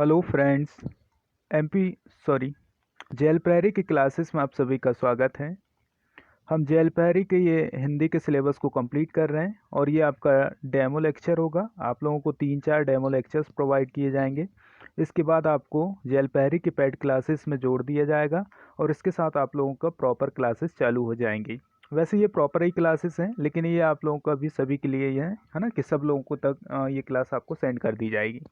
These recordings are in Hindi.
Hello friends. MP sorry JL प्रैरी की क्लासेस में आप सभी का स्वागत है। हम जेएल प्रैरी के ये हिंदी के सिलेबस को कंप्लीट कर रहे हैं और ये आपका डेमो लेक्चर होगा। आप लोगों को 3-4 डेमो लेक्चर्स प्रोवाइड किए जाएंगे। इसके बाद आपको जेएल प्रैरी की पेड क्लासेस में जोड़ दिया जाएगा और इसके साथ आप लोगों का प्रॉपर क्लासेस चालू हो जाएंगी। वैसे ये प्रॉपर ही क्लासेस हैं, लेकिन ये आप लोगों का भी सभी के लिए ये है ना कि सब लोगों को तक ये क्लास आपको सेंड कर दी जाएगी।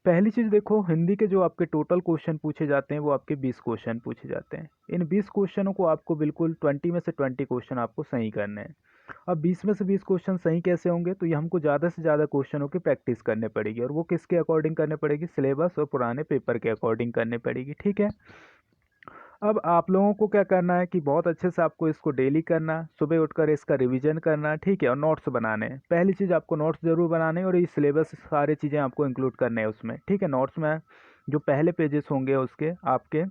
पहली चीज़ देखो, हिंदी के जो आपके टोटल क्वेश्चन पूछे जाते हैं वो आपके 20 क्वेश्चन पूछे जाते हैं। इन 20 क्वेश्चनों को आपको बिल्कुल 20 में से 20 क्वेश्चन आपको सही करने हैं। अब 20 में से 20 क्वेश्चन सही कैसे होंगे, तो ये हमको ज़्यादा से ज़्यादा क्वेश्चनों की प्रैक्टिस करने पड़ेगी और वो किसके अकॉर्डिंग करने पड़ेगी, सिलेबस और पुराने पेपर के अकॉर्डिंग करने पड़ेगी। ठीक है। अब आप लोगों को क्या करना है कि बहुत अच्छे से आपको इसको डेली करना है, सुबह उठकर इसका रिवीजन करना है। ठीक है। और नोट्स बनाने हैं। पहली चीज़ आपको नोट्स ज़रूर बनाने हैं और ये सिलेबस सारी चीज़ें आपको इंक्लूड करने हैं उसमें। ठीक है। नोट्स में जो पहले पेजेस होंगे उसके आपके,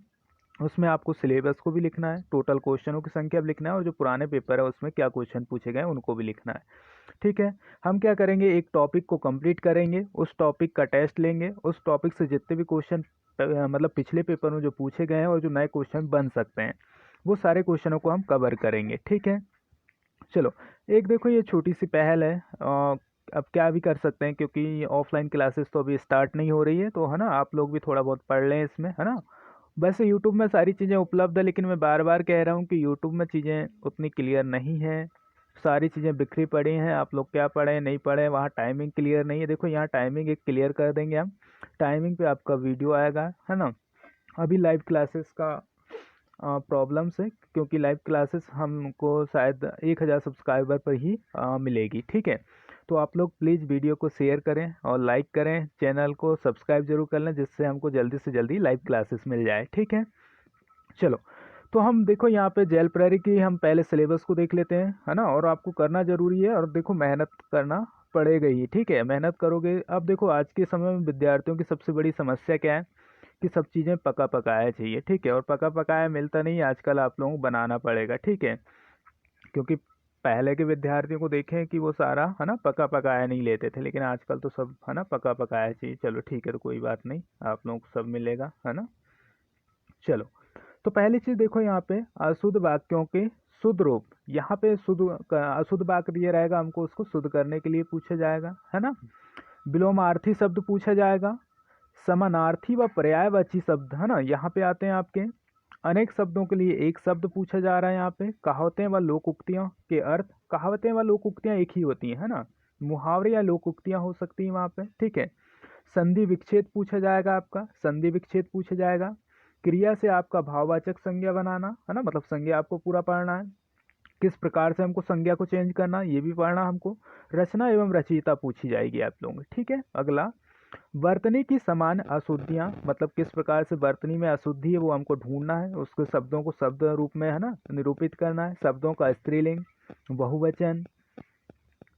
उसमें आपको सिलेबस को भी लिखना है, टोटल क्वेश्चनों की संख्या भी लिखना है और जो पुराने पेपर है उसमें क्या क्वेश्चन पूछे गए उनको भी लिखना है। ठीक है। हम क्या करेंगे, एक टॉपिक को कंप्लीट करेंगे, उस टॉपिक का टेस्ट लेंगे, उस टॉपिक से जितने भी क्वेश्चन मतलब पिछले पेपर में जो पूछे गए हैं और जो नए क्वेश्चन बन सकते हैं वो सारे क्वेश्चनों को हम कवर करेंगे। ठीक है। चलो, एक देखो ये छोटी सी पहल है। अब क्या भी कर सकते हैं, क्योंकि ऑफलाइन क्लासेस तो अभी स्टार्ट नहीं हो रही है, तो है ना आप लोग भी थोड़ा बहुत पढ़ लें इसमें, है ना। वैसे यूट्यूब में सारी चीज़ें उपलब्ध है, लेकिन मैं बार बार कह रहा हूँ कि यूट्यूब में चीज़ें उतनी क्लियर नहीं है। सारी चीज़ें बिखरी पड़ी हैं, आप लोग क्या पढ़ें नहीं पढ़ें, वहाँ टाइमिंग क्लियर नहीं है। देखो यहाँ टाइमिंग एक क्लियर कर देंगे हम। टाइमिंग पे आपका वीडियो आएगा, है ना। अभी लाइव क्लासेस का प्रॉब्लम्स है, क्योंकि लाइव क्लासेस हमको शायद 1000 सब्सक्राइबर पर ही मिलेगी। ठीक है। तो आप लोग प्लीज़ वीडियो को शेयर करें और लाइक करें, चैनल को सब्सक्राइब जरूर कर लें, जिससे हमको जल्दी से जल्दी लाइव क्लासेस मिल जाए। ठीक है। चलो, तो हम देखो यहाँ पे जेएल प्रैरी की हम पहले सिलेबस को देख लेते हैं, है ना। और आपको करना ज़रूरी है और देखो मेहनत करना पड़ेगा ही। ठीक है। मेहनत करोगे। अब देखो आज के समय में विद्यार्थियों की सबसे बड़ी समस्या क्या है कि सब चीज़ें पका पकाया चाहिए। ठीक है। और पका पकाया मिलता नहीं है आजकल, आप लोगों को बनाना पड़ेगा। ठीक है। क्योंकि पहले के विद्यार्थियों को देखें कि वो सारा है ना पका पकाया नहीं लेते थे, लेकिन आजकल तो सब है ना पका पकाया चाहिए। चलो ठीक है, तो कोई बात नहीं, आप लोगों को सब मिलेगा, है ना। चलो, तो पहली चीज देखो यहाँ पे अशुद्ध वाक्यों के शुद्ध रूप। यहाँ पे अशुद्ध वाक्य दिया रहेगा, हमको उसको शुद्ध करने के लिए पूछा जाएगा, है ना। विलोमार्थी शब्द पूछा जाएगा। समानार्थी व पर्यायवाची शब्द, है ना, यहाँ पे आते हैं आपके। अनेक शब्दों के लिए एक शब्द पूछा जा रहा है यहाँ पे। कहावतें व लोक उक्तियों के अर्थ। कहावतें व लोक उक्तियाँ एक ही होती हैं, है ना। मुहावरे या लोक उक्तियाँ हो सकती हैं वहाँ पे। ठीक है। संधि विच्छेद पूछा जाएगा आपका, संधि विच्छेद पूछा जाएगा। क्रिया से आपका भाववाचक संज्ञा बनाना, है ना, मतलब संज्ञा आपको पूरा पढ़ना है। किस प्रकार से हमको संज्ञा को चेंज करना ये भी पढ़ना हमको। रचना एवं रचयिता पूछी जाएगी आप लोगों को। ठीक है। अगला, वर्तनी की समान अशुद्धियाँ, मतलब किस प्रकार से वर्तनी में अशुद्धि है वो हमको ढूंढना है, उसके शब्दों को शब्द रूप में, है ना, निरूपित करना है। शब्दों का स्त्रीलिंग, बहुवचन।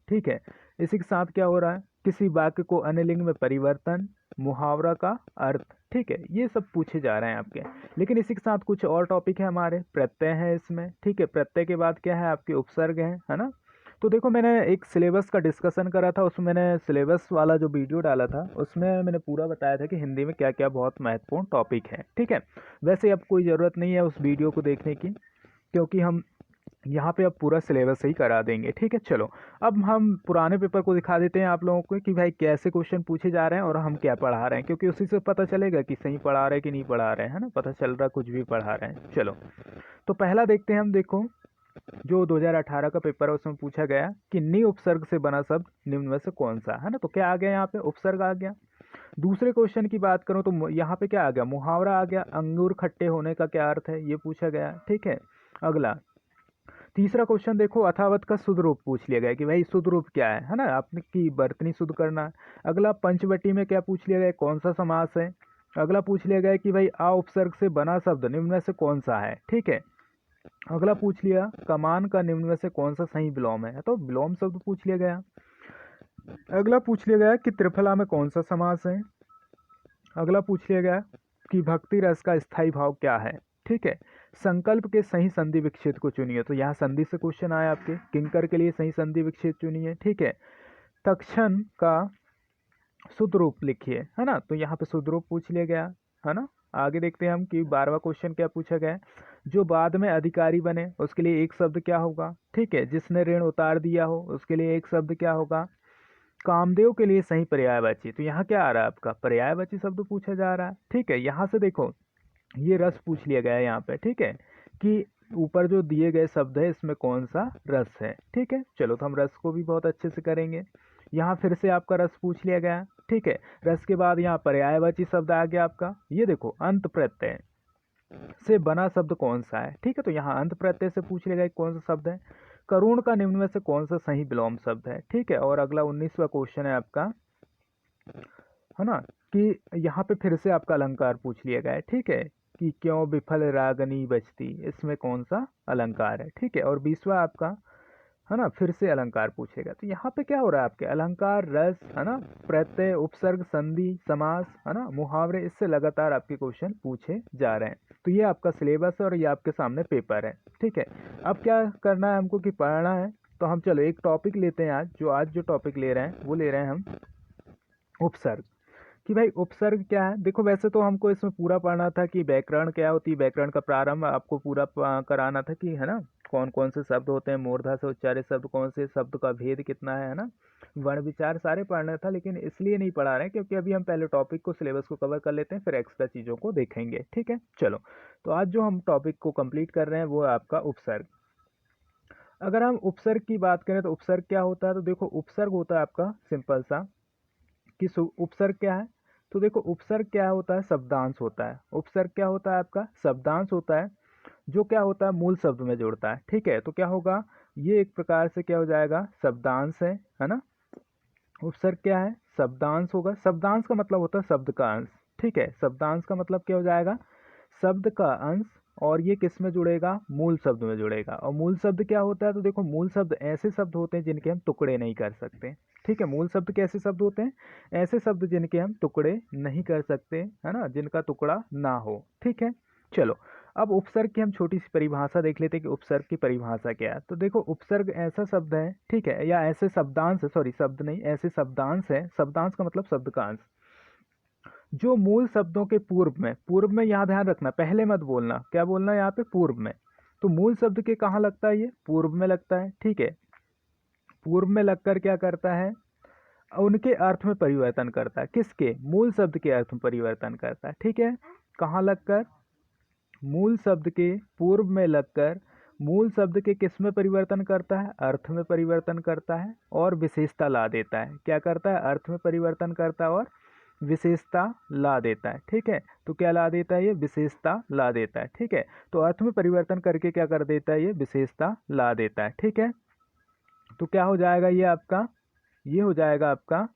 ठीक है। इसी के साथ क्या हो रहा है, किसी वाक्य को अन्यलिंग में परिवर्तन, मुहावरा का अर्थ। ठीक है। ये सब पूछे जा रहे हैं आपके। लेकिन इसी के साथ कुछ और टॉपिक है हमारे, प्रत्यय है इसमें। ठीक है। प्रत्यय के बाद क्या है आपके, उपसर्ग है ना। तो देखो मैंने एक सिलेबस का डिस्कशन करा था, उसमें मैंने सिलेबस वाला जो वीडियो डाला था उसमें मैंने पूरा बताया था कि हिंदी में क्या क्या बहुत महत्वपूर्ण टॉपिक है। ठीक है। वैसे अब कोई ज़रूरत नहीं है उस वीडियो को देखने की, क्योंकि हम यहाँ पे अब पूरा सिलेबस ही करा देंगे। ठीक है। चलो, अब हम पुराने पेपर को दिखा देते हैं आप लोगों को कि भाई कैसे क्वेश्चन पूछे जा रहे हैं और हम क्या पढ़ा रहे हैं, क्योंकि उसी से पता चलेगा कि सही पढ़ा रहे हैं कि नहीं पढ़ा रहे हैं, है ना। पता चल रहा कुछ भी पढ़ा रहे हैं। चलो, तो पहला देखते हैं हम। देखो, जो 2018 का पेपर है उसमें पूछा गया कि नि उपसर्ग से बना शब्द निम्न में से कौन सा, है ना। तो क्या आ गया यहाँ पे, उपसर्ग आ गया। दूसरे क्वेश्चन की बात करूँ तो यहाँ पे क्या आ गया, मुहावरा आ गया। अंगूर खट्टे होने का क्या अर्थ है ये पूछा गया। ठीक है। अगला, तीसरा क्वेश्चन देखो, अथावत का शुद्ध रूप पूछ लिया गया कि भाई शुद्ध रूप क्या है ना, आपने की बर्तनी शुद्ध करना है। अगला, पंचवटी में क्या पूछ लिया गया, कौन सा समास है। अगला पूछ लिया गया कि भाई आ उपसर्ग से बना शब्द निम्न में से कौन सा है। ठीक है। अगला पूछ लिया, कमान का निम्न में से कौन सा सही विलोम है, तो विलोम शब्द पूछ लिया गया। अगला पूछ लिया गया कि त्रिफला में कौन सा समास है। अगला पूछ लिया गया कि भक्ति रस का स्थायी भाव क्या है। ठीक है। संकल्प के सही संधि विच्छेद को चुनिए, तो यहाँ संधि से क्वेश्चन आया आपके। किंकर के लिए सही संधि विच्छेद चुनिए। ठीक है। तक्षण का शुद्ध रूप लिखिए, है ना। तो यहाँ पे शुद्ध रूप पूछ लिया गया, है ना। आगे देखते हैं हम कि 12वां क्वेश्चन क्या पूछा गया है। जो बाद में अधिकारी बने उसके लिए एक शब्द क्या होगा, ठीक है। जिसने ऋण उतार दिया हो उसके लिए एक शब्द क्या होगा। कामदेव के लिए सही पर्यायवाची, तो यहाँ क्या आ रहा है आपका पर्यायवाची शब्द पूछा जा रहा है, ठीक है। यहाँ से देखो ये रस पूछ लिया गया है यहाँ पे, ठीक है, कि ऊपर जो दिए गए शब्द है इसमें कौन सा रस है, ठीक है। चलो तो हम रस को भी बहुत अच्छे से करेंगे। यहाँ फिर से आपका रस पूछ लिया गया, ठीक है। रस के बाद यहाँ पर्यायवाची शब्द आ गया आपका, ये देखो अंत प्रत्यय से बना शब्द कौन सा है, ठीक है। तो यहाँ अंत प्रत्यय से पूछ लिया गया कि कौन सा शब्द है। करुण का निम्न में से कौन सा सही विलोम शब्द है, ठीक है। और अगला 19वां क्वेश्चन है आपका, है ना, कि यहाँ पे फिर से आपका अलंकार पूछ लिया गया है, ठीक है, कि क्यों विफल रागनी बजती, इसमें कौन सा अलंकार है, ठीक है। और 20वां आपका, है ना, फिर से अलंकार पूछेगा। तो यहाँ पे क्या हो रहा है आपके अलंकार, रस, है ना, प्रत्यय, उपसर्ग, संधि, समास, है ना, मुहावरे, इससे लगातार आपके क्वेश्चन पूछे जा रहे हैं। तो ये आपका सिलेबस है और ये आपके सामने पेपर है, ठीक है। अब क्या करना है हमको कि पढ़ना है। तो हम चलो एक टॉपिक लेते हैं आज जो टॉपिक ले रहे हैं वो ले रहे हैं हम उपसर्ग। कि भाई उपसर्ग क्या है। देखो वैसे तो हमको इसमें पूरा पढ़ना था कि व्याकरण क्या होती है, व्याकरण का प्रारंभ आपको पूरा कराना था कि, है ना, कौन कौन से शब्द होते हैं, मूर्धा से उच्चारित शब्द कौन से, शब्द का भेद कितना है ना, वर्ण विचार सारे पढ़ना था। लेकिन इसलिए नहीं पढ़ा रहे हैं क्योंकि अभी हम पहले टॉपिक को, सिलेबस को कवर कर लेते हैं, फिर एक्स्ट्रा चीज़ों को देखेंगे, ठीक है। चलो तो आज जो हम टॉपिक को कंप्लीट कर रहे हैं वो है आपका उपसर्ग। अगर हम उपसर्ग की बात करें तो उपसर्ग क्या होता है, तो देखो उपसर्ग होता है आपका सिंपल सा कि उपसर्ग क्या है। तो देखो उपसर्ग क्या होता है, शब्दांश होता है। उपसर्ग क्या होता है आपका शब्दांश होता है, जो क्या होता है मूल शब्द में जुड़ता है, ठीक है। तो क्या होगा, ये एक प्रकार से क्या हो जाएगा, शब्दांश है ना। उपसर्ग क्या है, शब्दांश होगा। शब्दांश का मतलब होता है शब्द का अंश, ठीक है। शब्दांश का मतलब क्या हो जाएगा, शब्द का अंश। और ये किस में जुड़ेगा, मूल शब्द में जुड़ेगा। और मूल शब्द क्या होता है, तो देखो मूल शब्द ऐसे शब्द होते हैं जिनके हम टुकड़े नहीं कर सकते, ठीक है। मूल शब्द कैसे शब्द होते हैं, ऐसे शब्द जिनके हम टुकड़े नहीं कर सकते, है ना, जिनका टुकड़ा ना हो, ठीक है। चलो अब उपसर्ग की हम छोटी सी परिभाषा देख लेते हैं कि उपसर्ग की परिभाषा क्या है। तो देखो उपसर्ग ऐसा शब्द है, ठीक है, या ऐसे शब्दांश है, सॉरी शब्द नहीं, ऐसे शब्दांश है। शब्दांश का मतलब शब्द का अंश, जो मूल शब्दों के पूर्व में यहाँ ध्यान रखना, पहले मत बोलना, क्या बोलना है यहाँ पे, पूर्व में। तो मूल शब्द के कहाँ लगता है, ये पूर्व में लगता है, ठीक है। पूर्व में लगकर क्या करता है, उनके अर्थ में परिवर्तन करता है, किसके, मूल शब्द के अर्थ में परिवर्तन करता है, ठीक है। कहाँ लगकर, मूल शब्द के पूर्व में लगकर मूल शब्द के किस में परिवर्तन करता है, अर्थ में परिवर्तन करता है और विशेषता ला देता है। क्या करता है, अर्थ में परिवर्तन करता है और विशेषता ला देता है, ठीक है। तो क्या ला देता है, ये विशेषता ला देता है, ठीक है। तो अर्थ में परिवर्तन करके क्या कर देता है, ये विशेषता ला देता है, ठीक है। तो क्या हो जाएगा ये आपका, ये हो जाएगा आपका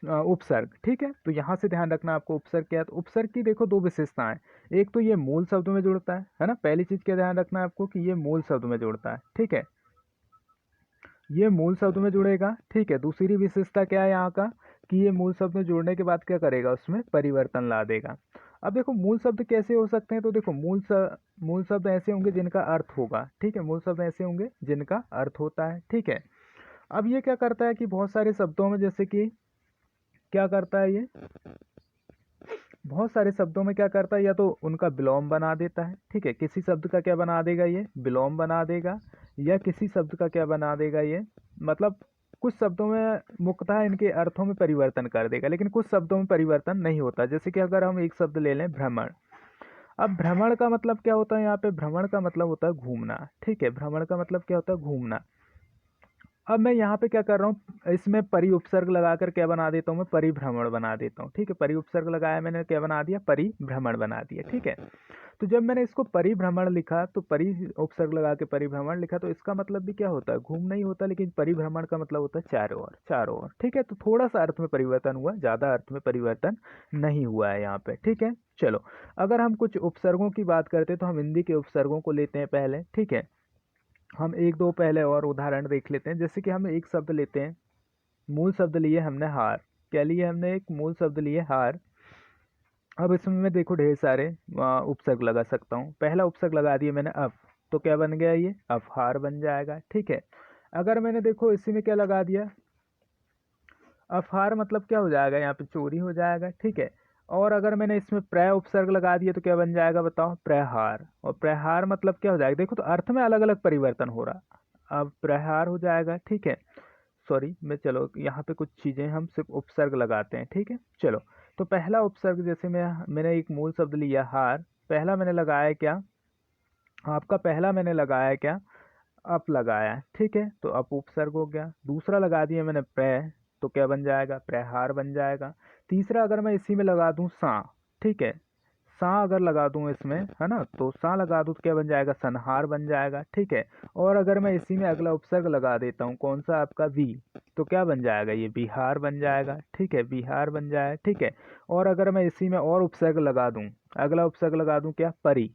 उपसर्ग, ठीक है। तो यहाँ से ध्यान रखना आपको उपसर्ग क्या है। तो उपसर्ग की देखो दो विशेषताएं, एक तो ये मूल शब्द में जुड़ता है ना। पहली चीज क्या ध्यान रखना है आपको कि ये मूल शब्द में जुड़ता है, ठीक है, ये मूल शब्द में जुड़ेगा, ठीक है। दूसरी विशेषता क्या है यहाँ का, कि ये मूल शब्द में जुड़ने के बाद क्या करेगा, उसमें परिवर्तन ला देगा। अब देखो मूल शब्द कैसे हो सकते हैं, तो देखो मूल शब्द ऐसे होंगे जिनका अर्थ होगा, ठीक है। मूल शब्द ऐसे होंगे जिनका अर्थ होता है, ठीक है। अब ये क्या करता है कि बहुत सारे शब्दों में, जैसे कि क्या करता है ये, बहुत सारे शब्दों में क्या करता है, या तो उनका विलोम बना देता है, ठीक है। किसी शब्द का क्या बना देगा, ये विलोम बना देगा, या किसी शब्द का क्या बना देगा ये, मतलब कुछ शब्दों में मुख्यतः इनके अर्थों में परिवर्तन कर देगा, लेकिन कुछ शब्दों में परिवर्तन नहीं होता। जैसे कि अगर हम एक शब्द ले लें भ्रमण। अब भ्रमण का मतलब क्या होता है, यहाँ पे भ्रमण का मतलब होता है घूमना, ठीक है। भ्रमण का मतलब क्या होता है, घूमना। अब मैं यहाँ पे क्या कर रहा हूँ, इसमें परि उपसर्ग लगाकर क्या बना देता हूँ, मैं परिभ्रमण बना देता हूँ, ठीक है। परि उपसर्ग लगाया मैंने, क्या बना दिया, परिभ्रमण बना दिया, ठीक है। तो जब मैंने इसको परिभ्रमण लिखा, तो परि उपसर्ग लगा के परिभ्रमण लिखा, तो इसका मतलब भी क्या होता है, घूमना ही होता है। लेकिन परिभ्रमण का मतलब होता है चारों ओर, चारों ओर, ठीक है। तो थोड़ा सा अर्थ में परिवर्तन हुआ, ज़्यादा अर्थ में परिवर्तन नहीं हुआ है यहाँ पे, ठीक है। चलो अगर हम कुछ उपसर्गों की बात करते हैं तो हम हिंदी के उपसर्गों को लेते हैं पहले, ठीक है। हम एक दो पहले और उदाहरण देख लेते हैं। जैसे कि हम एक शब्द लेते हैं, मूल शब्द लिए हमने हार, क्या लिए हमने, एक मूल शब्द लिए हार। अब इसमें मैं देखो ढेर सारे उपसर्ग लगा सकता हूँ। पहला उपसर्ग लगा दिया मैंने अफ, तो क्या बन गया, ये अफहार बन जाएगा, ठीक है। अगर मैंने देखो इसी में क्या लगा दिया, अपहार मतलब क्या हो जाएगा, यहाँ पे चोरी हो जाएगा, ठीक है। और अगर मैंने इसमें प्रय उपसर्ग लगा दिया तो क्या बन जाएगा बताओ, प्रहार। और प्रहार मतलब क्या हो जाएगा, देखो तो अर्थ में अलग अलग परिवर्तन हो रहा, अब प्रहार हो जाएगा, ठीक है। सॉरी, मैं चलो यहाँ पे कुछ चीज़ें हम सिर्फ उपसर्ग लगाते हैं, ठीक है। चलो, तो पहला उपसर्ग, जैसे मैंने एक मूल शब्द लिया हार, पहला मैंने लगाया क्या, आपका पहला मैंने लगाया क्या, अप लगाया है, ठीक है, तो अप उपसर्ग हो गया। दूसरा लगा दिया मैंने प्रय, तो क्या बन जाएगा, प्रहार बन जाएगा। तीसरा अगर मैं इसी में लगा दूं सा, ठीक है, सा अगर लगा दूं इसमें, है ना, तो सा लगा दूं तो क्या बन जाएगा, संहार बन जाएगा, ठीक है। और अगर मैं इसी में अगला उपसर्ग लगा देता हूँ, कौन सा, आपका वी, तो क्या बन जाएगा, ये बिहार बन जाएगा, ठीक है, बिहार बन जाएगा, ठीक है। और अगर मैं इसी में और उपसर्ग लगा दूं, अगला उपसर्ग लगा दूं क्या, परी,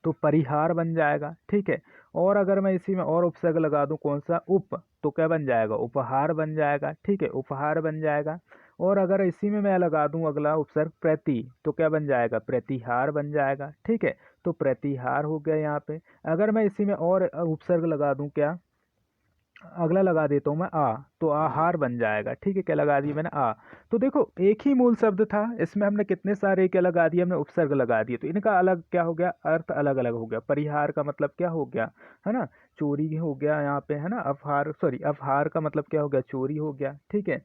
तो परिहार बन जाएगा, ठीक है। और अगर मैं इसी में और उपसर्ग लगा दूं, कौन सा, उप, तो क्या बन जाएगा, उपहार बन जाएगा, ठीक है, उपहार बन जाएगा। और अगर इसी में मैं लगा दूं अगला उपसर्ग प्रति, तो क्या बन जाएगा, प्रतिहार बन जाएगा, ठीक है। तो प्रतिहार हो गया यहाँ पे। अगर मैं इसी में और उपसर्ग लगा दूं क्या, अगला लगा देता हूँ मैं आ, तो आहार बन जाएगा, ठीक है, क्या लगा दिया मैंने, आ। तो देखो एक ही मूल शब्द था, इसमें हमने कितने सारे क्या लगा दिए, हमने उपसर्ग लगा दिए, तो इनका अलग क्या हो गया, अर्थ अलग अलग हो गया। परिहार का मतलब क्या हो गया, है ना, चोरी हो गया यहाँ पे, है ना। अपहार, सॉरी, अपहार का मतलब क्या हो गया, चोरी हो गया, ठीक है।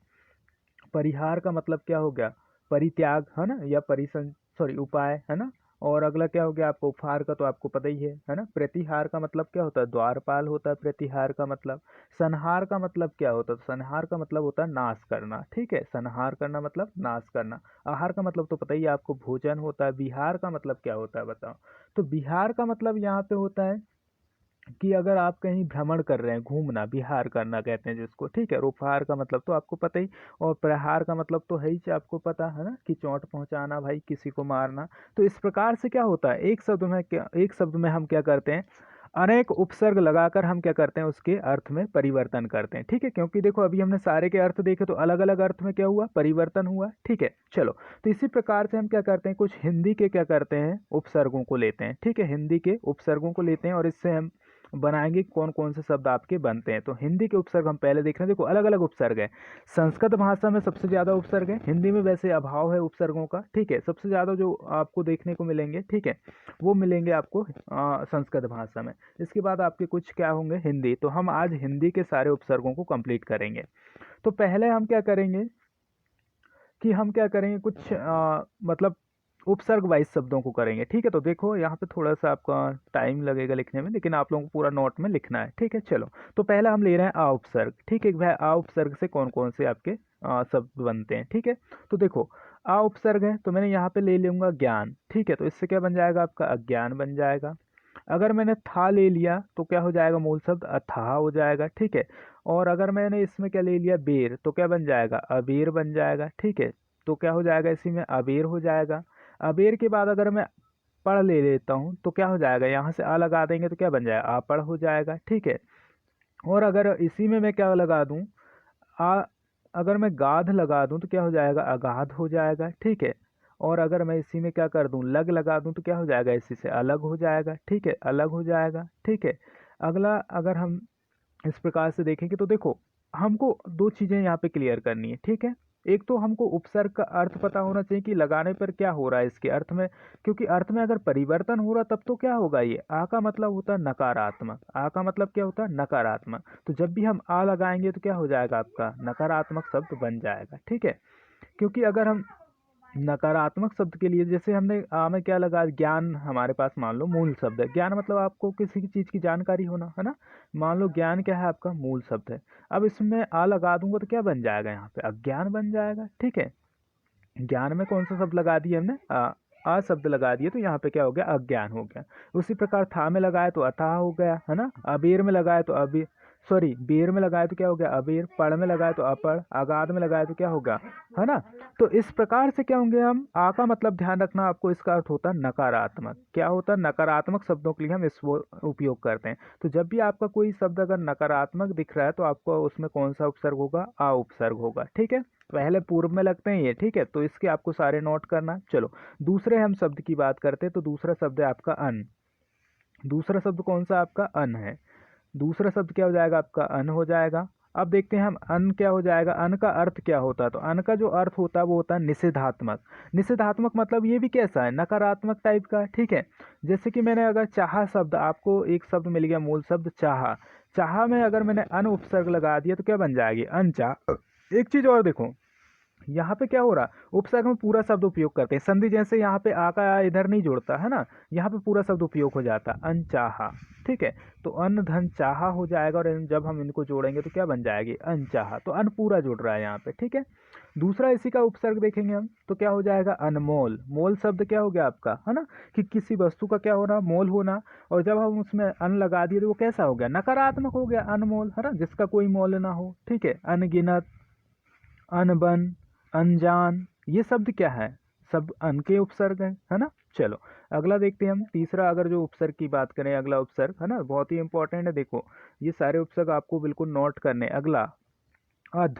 परिहार का मतलब क्या हो गया, परित्याग, है ना, या परिसं, सॉरी, उपाय, है ना। और अगला क्या हो गया आपको, उपहार का तो आपको पता ही है ना। प्रतिहार का मतलब क्या होता है, द्वारपाल होता है प्रतिहार का मतलब। संहार का मतलब क्या होता है, तो संहार का मतलब होता है नाश करना, ठीक है, संहार करना मतलब नाश करना। आहार का मतलब तो पता ही है आपको, भोजन होता है। विहार का मतलब क्या होता है बताओ, तो बिहार का मतलब यहाँ पे होता है कि अगर आप कहीं भ्रमण कर रहे हैं, घूमना, विहार करना कहते हैं जिसको, ठीक है। और उपहार का मतलब तो आपको पता ही, और प्रहार का मतलब तो है ही, आपको पता है ना, कि चोट पहुंचाना भाई, किसी को मारना। तो इस प्रकार से क्या होता है, एक शब्द में हम क्या करते हैं, अनेक उपसर्ग लगाकर हम क्या करते हैं, उसके अर्थ में परिवर्तन करते हैं, ठीक है। क्योंकि देखो अभी हमने सारे के अर्थ देखे, तो अलग अलग अर्थ में क्या हुआ, परिवर्तन हुआ, ठीक है। चलो, तो इसी प्रकार से हम क्या करते हैं, कुछ हिंदी के क्या करते हैं, उपसर्गों को लेते हैं, ठीक है, हिंदी के उपसर्गों को लेते हैं, और इससे हम बनाएंगे कौन कौन से शब्द आपके बनते हैं। तो हिंदी के उपसर्ग हम पहले देख रहे हैं, देखो अलग अलग उपसर्ग है। संस्कृत भाषा में सबसे ज़्यादा उपसर्ग है, हिंदी में वैसे अभाव है उपसर्गों का, ठीक है। सबसे ज़्यादा जो आपको देखने को मिलेंगे, ठीक है, वो मिलेंगे आपको संस्कृत भाषा में। इसके बाद आपके कुछ क्या होंगे, हिंदी। तो हम आज हिंदी के सारे उपसर्गों को कंप्लीट करेंगे। तो पहले हम क्या करेंगे कि हम क्या करेंगे, कुछ मतलब उपसर्ग वाइज शब्दों को करेंगे, ठीक है। तो देखो यहाँ पे थोड़ा सा आपका टाइम लगेगा लिखने में, लेकिन आप लोगों को पूरा नोट में लिखना है, ठीक है। चलो, तो पहला हम ले रहे हैं आ उपसर्ग, ठीक है भाई। आ उपसर्ग से कौन कौन से आपके शब्द बनते हैं, ठीक है। तो देखो आ उपसर्ग है, तो मैंने यहाँ पे ले लूंगा ज्ञान, ठीक है, तो इससे क्या बन जाएगा, आपका अज्ञान बन जाएगा। अगर मैंने था ले लिया तो क्या हो जाएगा, मूल शब्द अथाह हो जाएगा, ठीक है। और अगर मैंने इसमें क्या ले लिया, बेर, तो क्या बन जाएगा, अबेर बन जाएगा, ठीक है। तो क्या हो जाएगा, इसी में अबेर हो जाएगा। अबेर के बाद अगर मैं पढ़ ले लेता हूँ, तो क्या हो जाएगा, यहाँ से आ लगा देंगे तो क्या बन जाएगा, आपढ़ हो जाएगा, ठीक है। और अगर इसी में मैं क्या लगा दूँ, आ अगर मैं गाध लगा दूं तो क्या हो जाएगा, अगाध हो जाएगा, ठीक है। और अगर मैं इसी में क्या कर दूं, लग लगा दूं तो क्या हो जाएगा, इसी से अलग हो जाएगा, ठीक है, अलग हो जाएगा, ठीक है। अगला अगर हम इस प्रकार से देखेंगे, तो देखो हमको दो चीज़ें यहाँ पे क्लियर करनी है, ठीक है। एक तो हमको उपसर्ग का अर्थ पता होना चाहिए कि लगाने पर क्या हो रहा है इसके अर्थ में, क्योंकि अर्थ में अगर परिवर्तन हो रहा तब तो क्या होगा, ये आ का मतलब होता है नकारात्मक, आ का मतलब क्या होता है, नकारात्मक। तो जब भी हम आ लगाएंगे तो क्या हो जाएगा, आपका नकारात्मक शब्द बन जाएगा, ठीक है। क्योंकि अगर हम नकारात्मक शब्द के लिए, जैसे हमने आ में क्या लगा, ज्ञान हमारे पास मान लो मूल शब्द है, ज्ञान मतलब आपको किसी की चीज़ की जानकारी होना, है ना। मान लो ज्ञान क्या है, आपका मूल शब्द है। अब इसमें आ लगा दूंगा तो क्या बन जाएगा, यहाँ पे अज्ञान बन जाएगा, ठीक है। ज्ञान में कौन सा शब्द लगा दिया हमने, आ शब्द लगा दिए, तो यहाँ पे क्या हो गया, अज्ञान हो गया। उसी प्रकार था में लगाए तो अथाह हो गया, है ना। अबीर में लगाए तो अबीर, सॉरी, बेर में लगाए तो क्या हो गया, अबीर। पढ़ में लगाए तो अपढ़। अगाध में लगाए तो क्या होगा, है ना। तो इस प्रकार से क्या होंगे, हम आ का मतलब ध्यान रखना आपको, इसका अर्थ होता है नकारात्मक। क्या होता है, नकारात्मक शब्दों के लिए हम इस वो उपयोग करते हैं। तो जब भी आपका कोई शब्द अगर नकारात्मक दिख रहा है, तो आपको उसमें कौन सा उपसर्ग होगा, आ उपसर्ग होगा, ठीक है। पहले पूर्व में लगते हैं ये, ठीक है। तो इसके आपको सारे नोट करना है। चलो, दूसरे हम शब्द की बात करते हैं, तो दूसरा शब्द है आपका अन। दूसरा शब्द कौन सा, आपका अन है। दूसरा शब्द क्या हो जाएगा, आपका अन हो जाएगा। अब देखते हैं हम अन क्या हो जाएगा, अन का अर्थ क्या होता है। तो अन का जो अर्थ होता है वो होता है निषेधात्मक। निषेधात्मक मतलब ये भी कैसा है, नकारात्मक टाइप का, ठीक है। जैसे कि मैंने अगर चाहा शब्द, आपको एक शब्द मिल गया मूल शब्द चाहा, चाहा में अगर मैंने अन उपसर्ग लगा दिया तो क्या बन जाएगी, अनचाह। एक चीज और देखो, यहाँ पे क्या हो रहा, उपसर्ग में पूरा शब्द उपयोग करते हैं, संधि जैसे यहाँ पे आ का इधर नहीं जोड़ता है ना, यहाँ पे पूरा शब्द उपयोग हो जाता अनचाहा, ठीक है। तो अन धन चाहा हो जाएगा, और जब हम इनको जोड़ेंगे तो क्या बन जाएगी, अनचाहा। तो अन पूरा जुड़ रहा है यहाँ पे, ठीक है। दूसरा इसी का उपसर्ग देखेंगे हम तो क्या हो जाएगा, अनमोल। मोल शब्द क्या हो गया आपका, है ना, कि किसी वस्तु का क्या होना, मोल होना। और जब हम उसमें अन लगा दिए तो वो कैसा हो गया, नकारात्मक हो गया, अनमोल, है ना, जिसका कोई मोल ना हो, ठीक है। अनगिनत, अनबन, अनजान, ये शब्द क्या है, सब अन के उपसर्ग है ना। चलो अगला देखते हैं हम, तीसरा अगर जो उपसर्ग की बात करें, अगला उपसर्ग है ना, बहुत ही इंपॉर्टेंट है। देखो ये सारे उपसर्ग आपको बिल्कुल नोट करने। अगला अध,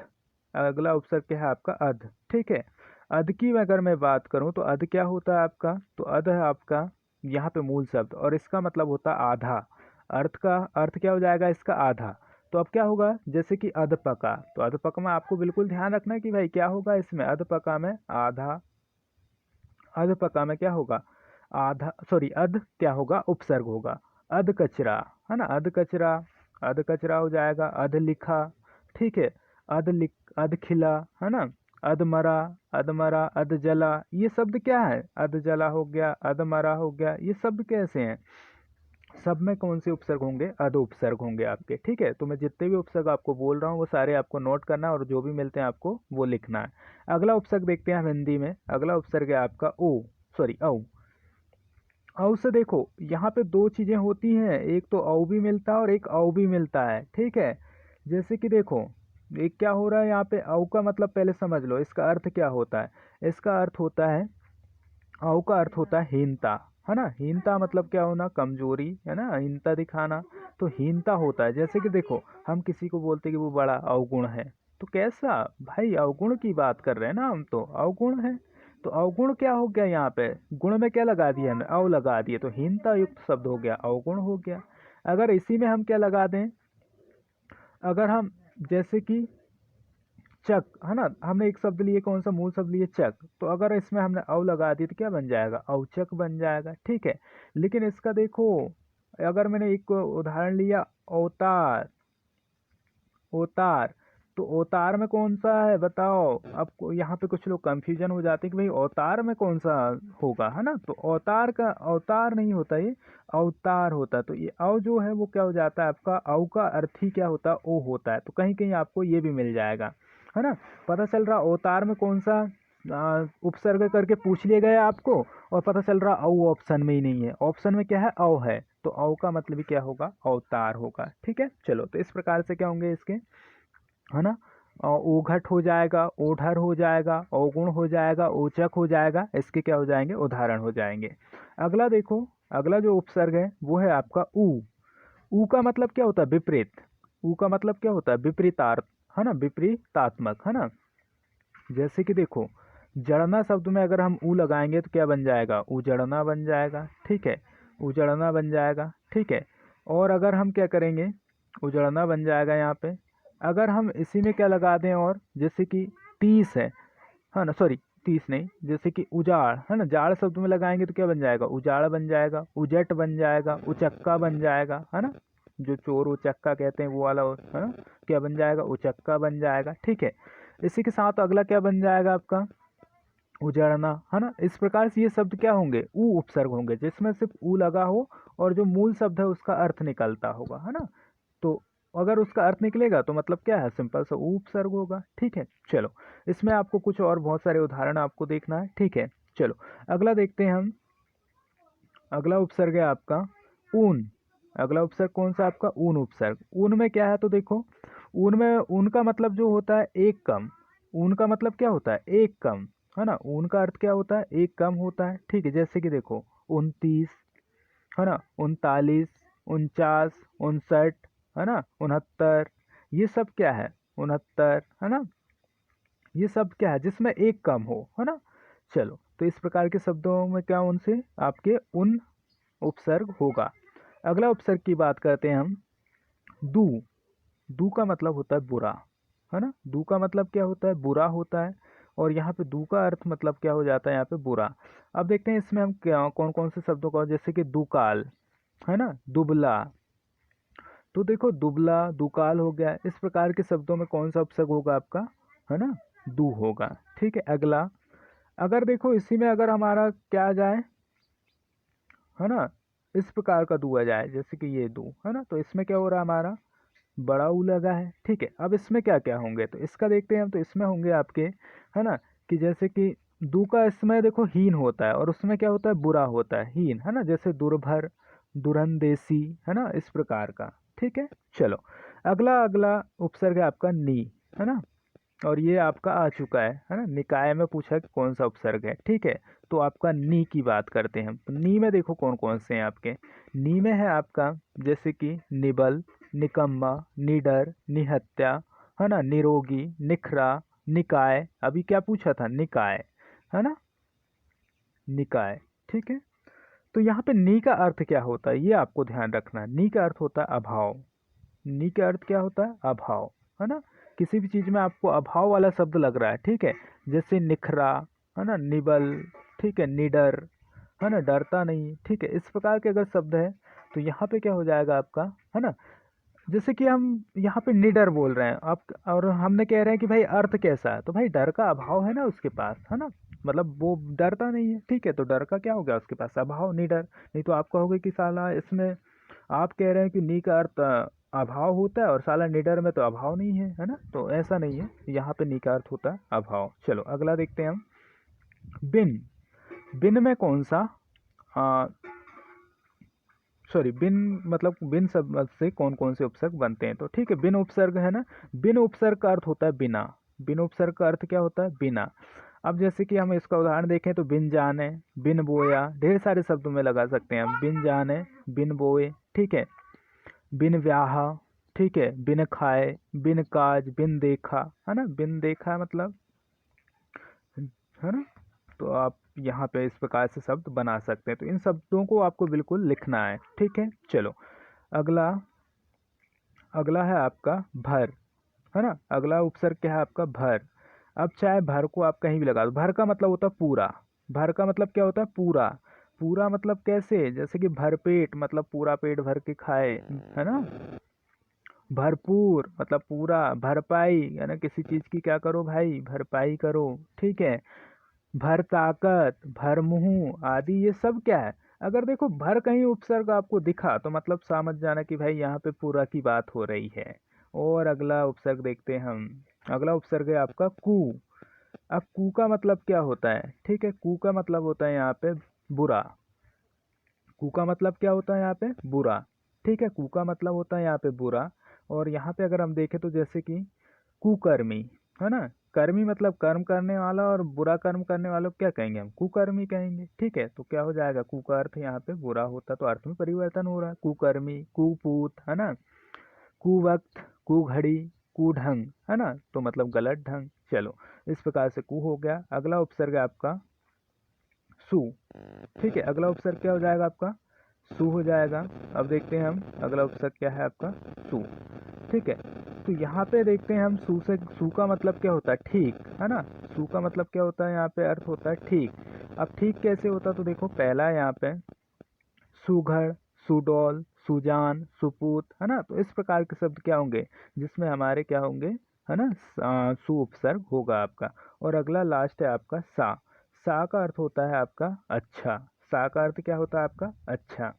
अगला उपसर्ग क्या है आपका, अध, ठीक है। अध की अगर मैं बात करूं तो अध क्या होता है आपका, तो अध है आपका यहाँ पे मूल शब्द, और इसका मतलब होता है आधा। अर्थ का अर्थ क्या हो जाएगा इसका, आधा। तो अब क्या होगा, जैसे कि अधपका, तो अधपका में आपको बिल्कुल ध्यान रखना है कि भाई क्या होगा इसमें, अधपका में आधा, अधपका में क्या होगा, आधा, सॉरी अध क्या होगा, उपसर्ग होगा। अध कचरा, है ना, अध कचरा, अध कचरा हो जाएगा। अध लिखा, ठीक है। अध लिख, अध खिला, है ना। अध मरा, अध मरा, अध जला, ये शब्द क्या है, अध जला हो गया, अध मरा हो गया, ये शब्द कैसे हैं, सब में कौन से उपसर्ग होंगे, अध उपसर्ग होंगे आपके, ठीक है। तो मैं जितने भी उपसर्ग आपको बोल रहा हूँ वो सारे आपको नोट करना है, और जो भी मिलते हैं आपको वो लिखना है। अगला उपसर्ग देखते हैं हम हिंदी में, अगला उपसर्ग है आपका ओ, सॉरी औ। औ से देखो यहाँ पे दो चीजें होती हैं, एक तो औ भी मिलता है और एक औ भी मिलता है, ठीक है। जैसे कि देखो एक क्या हो रहा है यहाँ पे, औ का मतलब पहले समझ लो, इसका अर्थ क्या होता है। इसका अर्थ होता है, औ का अर्थ होता है हीनता, है ना। हीनता मतलब क्या होना, कमजोरी, है ना, हीनता दिखाना। तो हीनता होता है, जैसे कि देखो हम किसी को बोलते कि वो बड़ा अवगुण है, तो कैसा भाई, अवगुण की बात कर रहे हैं ना हम, तो अवगुण है। तो अवगुण क्या हो गया, यहाँ पे गुण में क्या लगा दिया हमने, अव लगा दिए, तो हीनता युक्त शब्द हो गया, अवगुण हो गया। अगर इसी में हम क्या लगा दें, अगर हम जैसे कि चक, है ना, हमने एक शब्द लिए, कौन सा मूल शब्द लिए, चक, तो अगर इसमें हमने अव लगा दी तो क्या बन जाएगा, औचक बन जाएगा, ठीक है। लेकिन इसका देखो, अगर मैंने एक उदाहरण लिया, अवतार, अवतार, तो अवतार में कौन सा है बताओ। अब यहाँ पे कुछ लोग कंफ्यूजन हो जाते हैं कि भाई अवतार में कौन सा होगा, है ना। तो अवतार का अवतार नहीं होता, ये अवतार होता है। तो ये अव जो है वो क्या हो जाता है आपका, अव का अर्थ ही क्या होता है, ओ होता है। तो कहीं कहीं आपको ये भी मिल जाएगा, है ना। पता चल रहा अवतार में कौन सा उपसर्ग करके पूछ लिए गए आपको, और पता चल रहा औ ऑप्शन में ही नहीं है, ऑप्शन में क्या है, औ है। तो औ का मतलब ही क्या होगा, अवतार होगा, ठीक है। चलो तो इस प्रकार से क्या होंगे इसके, है ना। ओघट हो जाएगा, ओढ़र हो जाएगा, अवगुण हो जाएगा, ओचक हो जाएगा, इसके क्या हो जाएंगे, उदाहरण हो जाएंगे। अगला देखो, अगला जो उपसर्ग है वो है आपका ऊ। ऊ का मतलब क्या होता है, विपरीत। ऊ का मतलब क्या होता है, विपरीतार्थ, है ना, विपरीतात्मक, है ना। जैसे कि देखो जड़ना शब्द में अगर हम ऊ लगाएंगे तो क्या बन जाएगा, उजड़ना बन जाएगा, ठीक है, उजड़ना बन जाएगा, ठीक है। और अगर हम क्या करेंगे, उजड़ना बन जाएगा यहाँ पे। अगर हम इसी में क्या लगा दें, और जैसे कि तीस है ना, सॉरी तीस नहीं, जैसे कि उजाड़, है ना, जाड़ शब्द में लगाएंगे तो क्या बन जाएगा, उजाड़ बन जाएगा, उजट बन जाएगा, उचक्का बन जाएगा, है ना, जो चोर उचक्का कहते हैं वो वाला, है ना, क्या बन जाएगा, उचक्का बन जाएगा, ठीक है। इसी के साथ अगला क्या बन जाएगा आपका, उजड़ना, है ना। इस प्रकार से ये शब्द क्या होंगे, ऊ उपसर्ग होंगे, जिसमें सिर्फ ऊ लगा हो और जो मूल शब्द है उसका अर्थ निकलता होगा, है ना। तो अगर उसका अर्थ निकलेगा तो मतलब क्या है, सिंपल सा ऊ उपसर्ग होगा, ठीक है। चलो इसमें आपको कुछ और बहुत सारे उदाहरण आपको देखना है, ठीक है। चलो अगला देखते हैं हम, अगला उपसर्ग है आपका ऊन। अगला उपसर्ग कौन सा आपका, ऊन उपसर्ग। ऊन में क्या है तो देखो, ऊन में ऊन का मतलब जो होता है एक कम, ऊन का मतलब क्या होता है, एक कम, है ना। ऊन का अर्थ क्या होता है, एक कम होता है, ठीक है। जैसे कि देखो 29, है ना, 39, 49, 59, है ना, 69, ये सब क्या है, 69, है ना, ये सब क्या है जिसमें एक कम हो, है ना। चलो तो इस प्रकार के शब्दों में क्या उनसे आपके उन उपसर्ग होगा। अगला उपसर्ग की बात करते हैं हम, दू। दू का मतलब होता है बुरा, है ना। दू का मतलब क्या होता है, बुरा होता है। और यहाँ पे दू का अर्थ मतलब क्या हो जाता है यहाँ पे, बुरा। अब देखते हैं इसमें हम क्या कौन कौन से शब्दों का, जैसे कि दुकाल, है ना, दुबला। तो देखो दुबला दुकाल हो गया, इस प्रकार के शब्दों में कौन सा उपसर्ग होगा आपका, है ना, दू होगा। ठीक है, अगला, अगर देखो इसी में अगर हमारा क्या आ जाए, है ना, इस प्रकार का दू आ जाए, जैसे कि ये दू, है ना, तो इसमें क्या हो रहा है हमारा, बड़ा ऊ लगा है। ठीक है, अब इसमें क्या क्या होंगे, तो इसका देखते हैं हम। तो इसमें होंगे आपके, है ना, कि जैसे कि दू का इसमें देखो हीन होता है, और उसमें क्या होता है, बुरा होता है, हीन, है ना, जैसे दुर्भर, दुरंदेशी, है ना, इस प्रकार का। ठीक है, चलो, अगला अगला उपसर्ग है आपका नी, है ना। और ये आपका आ चुका है ना, निकाय में पूछा कि कौन सा उपसर्ग है। ठीक है, तो आपका नी की बात करते हैं हम। तो नी में देखो कौन कौन से हैं आपके, नी में है आपका जैसे कि निबल, निकम्मा, निडर, निहत्या, है ना, निरोगी, निखरा, निकाय। अभी क्या पूछा था, निकाय, है ना, निकाय। ठीक है, तो यहाँ पे नी का अर्थ क्या होता है, ये आपको ध्यान रखना है। नी का अर्थ होता है अभाव। नी का अर्थ क्या होता है, अभाव, है ना। किसी भी चीज में आपको अभाव वाला शब्द लग रहा है, ठीक है, जैसे निखरा, है ना, निबल, ठीक है, निडर, है ना, डरता नहीं। ठीक है, इस प्रकार के अगर शब्द है तो यहाँ पे क्या हो जाएगा आपका, है ना, जैसे कि हम यहाँ पे निडर बोल रहे हैं आप, और हमने कह रहे हैं कि भाई अर्थ कैसा है, तो भाई डर का अभाव है ना उसके पास, है ना, मतलब वो डरता नहीं है। ठीक है, तो डर का क्या हो गया उसके पास, अभाव, निडर। नहीं तो आप कहोगे कि साला इसमें आप कह रहे हैं कि नी का अर्थ अभाव होता है, और साला निडर में तो अभाव नहीं है ना, तो ऐसा नहीं है, यहाँ पे नी का अर्थ होता है अभाव। चलो अगला देखते हैं हम, बिन। बिन में कौन सा, सॉरी, बिन मतलब बिन शब्द से कौन कौन से उपसर्ग बनते हैं, तो ठीक है, बिन उपसर्ग है ना। बिन उपसर्ग का अर्थ होता है बिना। बिन उपसर्ग का अर्थ क्या होता है, बिना। अब जैसे कि हम इसका उदाहरण देखें तो बिन जाने, बिन बोया, ढेर सारे शब्दों में लगा सकते हैं हम, बिन जाने, बिन बोए, ठीक है, बिन व्याहा, ठीक है, बिन खाए, बिन काज, बिन देखा, है ना, बिन देखा मतलब, है ना। तो आप यहाँ पे इस प्रकार से शब्द बना सकते हैं, तो इन शब्दों को आपको बिल्कुल लिखना है। ठीक है, चलो अगला, अगला है आपका भर, है ना। अगला उपसर्ग क्या है आपका, भर। अब चाहे भर को आप कहीं भी लगा दो, भर का मतलब होता है पूरा। भर का मतलब क्या होता है, पूरा। पूरा मतलब कैसे, जैसे कि भरपेट मतलब पूरा पेट भर के खाए, है ना। भरपूर मतलब पूरा, भरपाई है ना, किसी चीज की क्या करो भाई, भरपाई करो। ठीक है, भर ताकत, भर मुंह आदि, ये सब क्या है। अगर देखो भर कहीं उपसर्ग आपको दिखा तो मतलब समझ जाना कि भाई यहाँ पे पूरा की बात हो रही है। और अगला उपसर्ग देखते हैं हम, अगला उपसर्ग है आपका कु। अब कु का मतलब क्या होता है, ठीक है, कु का मतलब होता है यहाँ पे बुरा। कु का मतलब क्या होता है यहाँ पे, बुरा। ठीक है, कु का मतलब होता है यहाँ पे बुरा। और यहाँ पे अगर हम देखें तो जैसे कि कुकर्मी, है ना, कर्मी मतलब कर्म करने वाला, और बुरा कर्म करने वालों को क्या कहेंगे हम, कुकर्मी कहेंगे। ठीक है, तो क्या हो जाएगा, कु का अर्थ यहाँ पे बुरा होता, तो अर्थ में परिवर्तन हो रहा है, कुकर्मी, कुपूत, है ना, कुवक्त, कुघड़ी, कुढंग, है ना, तो मतलब गलत ढंग। चलो इस प्रकार से कु हो गया। अगला उपसर्ग है आपका सु। ठीक है, अगला उपसर्ग क्या हो जाएगा आपका, सु हो जाएगा। अब देखते हैं हम अगला उपसर्ग क्या है आपका, सु। ठीक है, तो यहाँ पे देखते हैं हम, सु से, सु का मतलब क्या होता है, ठीक, है ना। सु का मतलब क्या होता है, यहाँ पे अर्थ होता है ठीक। अब ठीक कैसे होता, तो देखो पहला है यहाँ पे सुघड़, सुडौल, सुजान, सुपूत, है ना, तो इस प्रकार के शब्द क्या होंगे जिसमें हमारे क्या होंगे, है ना, सु उपसर्ग होगा आपका। और अगला लास्ट है आपका सा। सा का अर्थ होता है आपका अच्छा। सा का अर्थ क्या होता है आपका, अच्छा।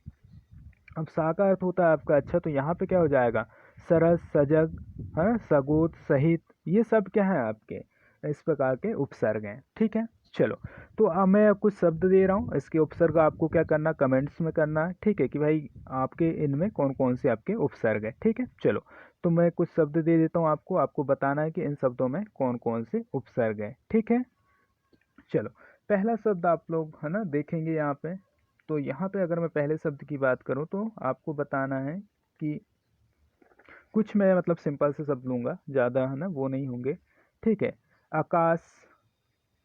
अब सा का अर्थ होता है आपका अच्छा, तो यहाँ पे क्या हो जाएगा, सरस, सजग, है ना, सगोत, सहित, ये सब क्या है आपके इस प्रकार के उपसर्ग हैं। ठीक है, चलो, तो अब मैं कुछ शब्द दे रहा हूँ, इसके उपसर्ग आपको क्या करना, कमेंट्स में करना है, ठीक है, कि भाई आपके इनमें कौन कौन से आपके उपसर्ग है। ठीक है, चलो, तो मैं कुछ शब्द दे देता हूँ आपको, आपको बताना है कि इन शब्दों में कौन कौन से उपसर्ग है। ठीक है, चलो, पहला शब्द आप लोग है ना देखेंगे यहाँ पे। तो यहाँ पे अगर मैं पहले शब्द की बात करूँ तो आपको बताना है कि कुछ मैं मतलब सिंपल से शब्द लूँगा, ज़्यादा है ना वो नहीं होंगे। ठीक है, आकाश।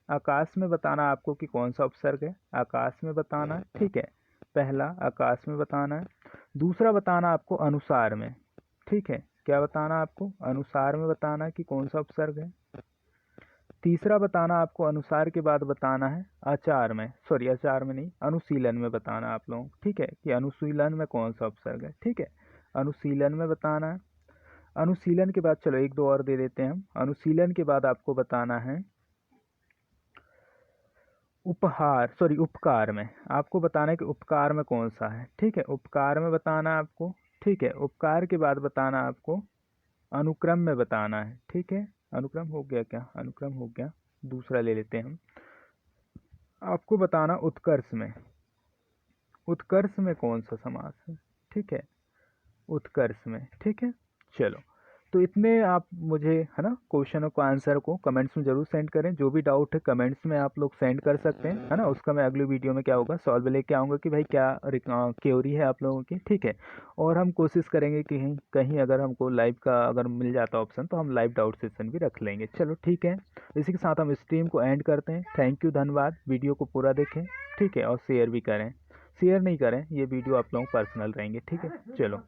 आकाश में बताना आपको कि कौन सा उपसर्ग है, आकाश में बताना है। ठीक है, पहला आकाश में बताना है। दूसरा बताना आपको अनुसार में। ठीक है, क्या बताना आपको? अनुसार में बताना कि कौन सा उपसर्ग है। तीसरा बताना आपको अनुसार के बाद बताना है आचार में, सॉरी आचार में नहीं, अनुशीलन में बताना आप लोगों को, ठीक है, कि अनुशीलन में कौन सा उपसर्ग है, ठीक है, अनुशीलन में बताना है। अनुशीलन के बाद चलो एक दो और दे देते हैं हम। अनुशीलन के बाद आपको बताना है उपकार में आपको बताना है कि उपकार में कौन सा है, ठीक है, उपकार में बताना आपको, ठीक है। उपकार के बाद बताना आपको अनुक्रम में बताना है, ठीक है। अनुक्रम हो गया क्या? अनुक्रम हो गया, दूसरा ले लेते हैं हम। आपको बताना उत्कर्ष में कौन सा समास है, ठीक है, उत्कर्ष में, ठीक है। चलो, तो इतने आप मुझे, है ना, क्वेश्चनों को आंसर को कमेंट्स में जरूर सेंड करें। जो भी डाउट है कमेंट्स में आप लोग सेंड कर सकते हैं, है ना। उसका मैं अगली वीडियो में क्या होगा सॉल्व लेके आऊँगा कि भाई क्या क्वेरी है आप लोगों की, ठीक है। और हम कोशिश करेंगे कि कहीं कहीं अगर हमको लाइव का अगर मिल जाता ऑप्शन तो हम लाइव डाउट सेशन भी रख लेंगे। चलो ठीक है, इसी के साथ हम स्ट्रीम को एंड करते हैं। थैंक यू, धन्यवाद। वीडियो को पूरा देखें, ठीक है, और शेयर भी करें। शेयर नहीं करें, ये वीडियो आप लोगों पर्सनल रहेंगे, ठीक है। चलो।